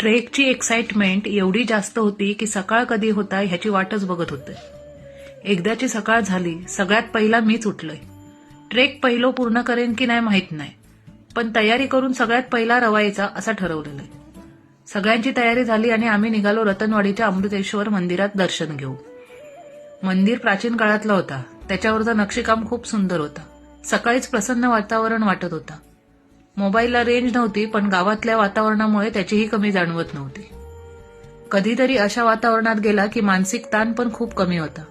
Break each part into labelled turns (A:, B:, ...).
A: ट्रेकची excitement एवढी जास्त होती की सकाळ कधी होता ह्याची वाटच बघत होते. एकदाची सकाळ झाली, सगळ्यात पहिला मीच उठलोय. ट्रेक पहिलो पूर्ण करेन की नाही माहित नाही, पण तयारी करून सगळ्यात पहिला रवायचा असं ठरवलेलं आहे. सगळ्यांची तयारी झाली आणि आम्ही निघालो रतनवाडीच्या अमृतेश्वर मंदिरात दर्शन घेऊ. मंदिर प्राचीन काळातलं होता, त्याच्यावरचं नक्षीकाम खूप सुंदर होता. सकाळीच प्रसन्न वातावरण वाटत होता. मोबाईलला रेंज नव्हती, पण गावातल्या वातावरणामुळे त्याचीही कमी जाणवत नव्हती. कधीतरी अशा वातावरणात गेला की मानसिक ताण पण खूप कमी होता.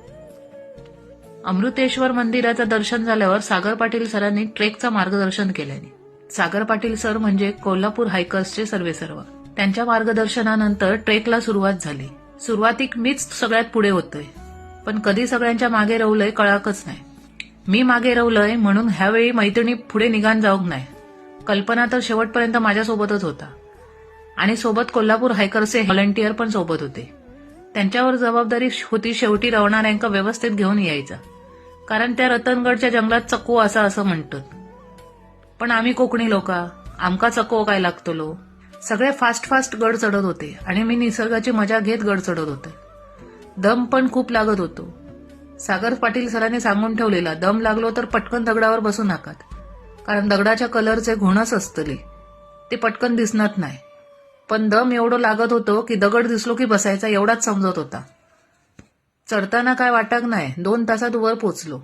A: अमृतेश्वर मंदिराचं दर्शन झाल्यावर सागर पाटील सरांनी ट्रेकचं मार्गदर्शन केल्याने. सागर पाटील सर म्हणजे कोल्हापूर हायकर्सचे सर्वेसर्वा. त्यांच्या मार्गदर्शनानंतर ट्रेकला सुरुवात झाली. सुरुवातीक मीच सगळ्यात पुढे होतोय, पण कधी सगळ्यांच्या मागे रवलंय कळाकच नाही. मी मागे रवलंय म्हणून ह्यावेळी मैत्रिणी पुढे निघान जाऊक नाही. कल्पना तर शेवटपर्यंत माझ्यासोबतच होता आणि सोबत कोल्हापूर हायकर्सचे व्हॉलंटियर पण सोबत होते. त्यांच्यावर जबाबदारी होती शेवटी रवणाऱ्यांका व्यवस्थित घेऊन यायचा, कारण त्या रतनगडच्या जंगलात चको असं म्हणतात. पण आम्ही कोकणी लोका, आमका चको काय लागतलो. सगळे फास्ट गड चढत होते आणि मी निसर्गाची मजा घेत गड चढत होते. दम पण खूप लागत होतो. सागर पाटील सरांनी सांगून ठेवलेला, दम लागलो तर पटकन दगडावर बसू नकात, कारण दगडाच्या कलरचे घुणच असतले, ते पटकन दिसणार नाही. पण दम एवढं लागत होतो की दगड दिसलो की बसायचा एवढाच समजत होता. चढताना काय वाटत नाही. 2 तासात वर पोचलो.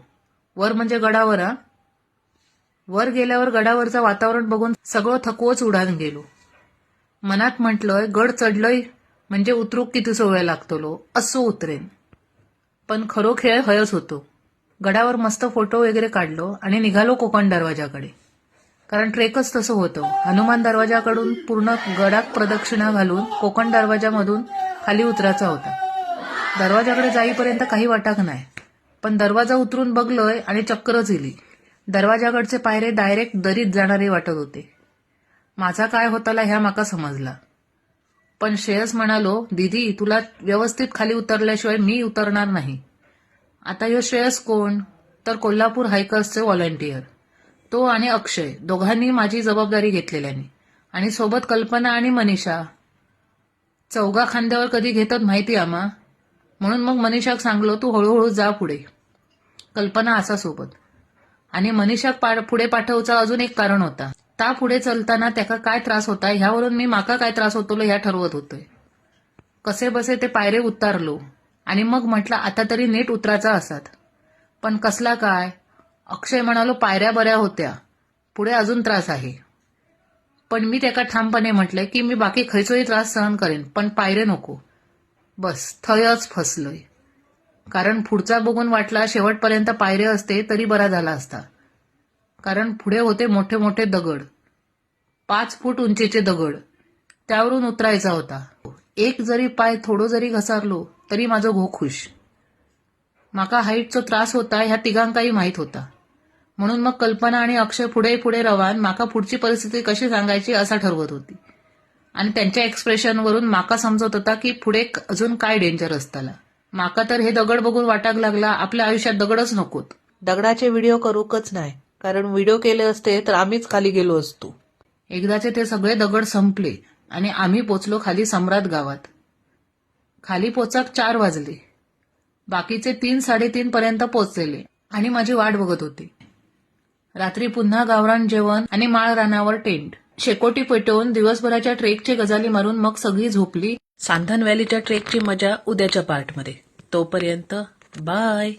A: वर म्हणजे गडावर. वर गेल्यावर गडावरचं वातावरण बघून सगळं थकवच उडान गेलो. मनात म्हटलंय, गड चढलोय म्हणजे उतरूक किती वेळ लागतलो, असो उतरेन. पण खरोखेळ हयच होतो. गडावर मस्त फोटो वगैरे काढलो आणि निघालो कोकण दरवाजाकडे, कारण ट्रेकच तसं होतं. हनुमान दरवाजाकडून पूर्ण गडाक प्रदक्षिणा घालून कोकण दरवाजामधून खाली उतरायचा होता. दरवाजाकडे जाईपर्यंत काही वाटत नाही, पण दरवाजा उतरून बघलोय आणि चक्करच इली. दरवाजाकडचे पायरे डायरेक्ट दरीत जाणारे वाटत होते. माझा काय होताला ह्या माका समजला. पण श्रेयस म्हणालो, दीदी तुला व्यवस्थित खाली उतरल्याशिवाय मी उतरणार नाही. आता ह्यो श्रेयस कोण, तर कोल्हापूर हायकर्सचे व्हॉलंटियर. तो आणि अक्षय दोघांनी माझी जबाबदारी घेतलेल्याने, आणि सोबत कल्पना आणि मनीषा. चौघा खांद्यावर कधी घेतात माहिती आम्हा, म्हणून मग मनीषाक सांगलो, तू हळूहळू जा पुढे. कल्पना असा सोबत. आणि मनीषाक पुढे पाठवचा अजून एक कारण होता. ता पुढे चलताना त्याका काय त्रास होता ह्यावरून मी माका काय त्रास होतो ह्या ठरवत होतोय. कसे बसे ते पायरे उतारलो आणि मग म्हटलं आता तरी नीट उतरायचा असात. पण कसला काय. अक्षय म्हणालो, पायऱ्या बऱ्या होत्या, पुढे अजून त्रास आहे. पण मी त्याका ठामपणे म्हटलंय की मी बाकी खैचोही त्रास सहन करेन, पण पायरे नको. बस थयच फसलोय. कारण पुढचा बघून वाटला शेवटपर्यंत पायरे असते तरी बरा झाला असता, कारण पुढे होते मोठे मोठे दगड, 5 फूट उंचीचे दगड. त्यावरून उतरायचा होता. एक जरी पाय थोडं जरी घसारलो तरी माझं घो खुश. माका हाईटचा त्रास होता ह्या तिघांकाही माहीत होता, म्हणून मग कल्पना आणि अक्षय पुढे रवान माका पुढची परिस्थिती कशी सांगायची असा ठरवत होती. आणि त्यांच्या एक्सप्रेशनवरून माका समजत होता की पुढे अजून काय डेंजर असताला. माका तर हे दगड बघून वाटाक लागला, आपल्या आयुष्यात दगडच नकोत. दगडाचे व्हिडिओ करूकच नाही, कारण व्हिडिओ केले असते तर आम्हीच खाली गेलो असतो. एकदाचे ते सगळे दगड संपले आणि आम्ही पोचलो खाली सम्राट गावात. खाली पोचाक 4 वाजले. बाकीचे 3-3:30 पर्यंत पोचलेले आणि माझी वाट बघत होते. रात्री पुन्हा गावरान जेवण आणि माळ रानावर टेंट. शेकोटी पेटवून दिवसभराच्या ट्रेकची गजाली मारून मग सगळी झोपली. सांधन व्हॅलीच्या ट्रेकची मजा उद्याच्या पार्टमध्ये. तोपर्यंत बाय.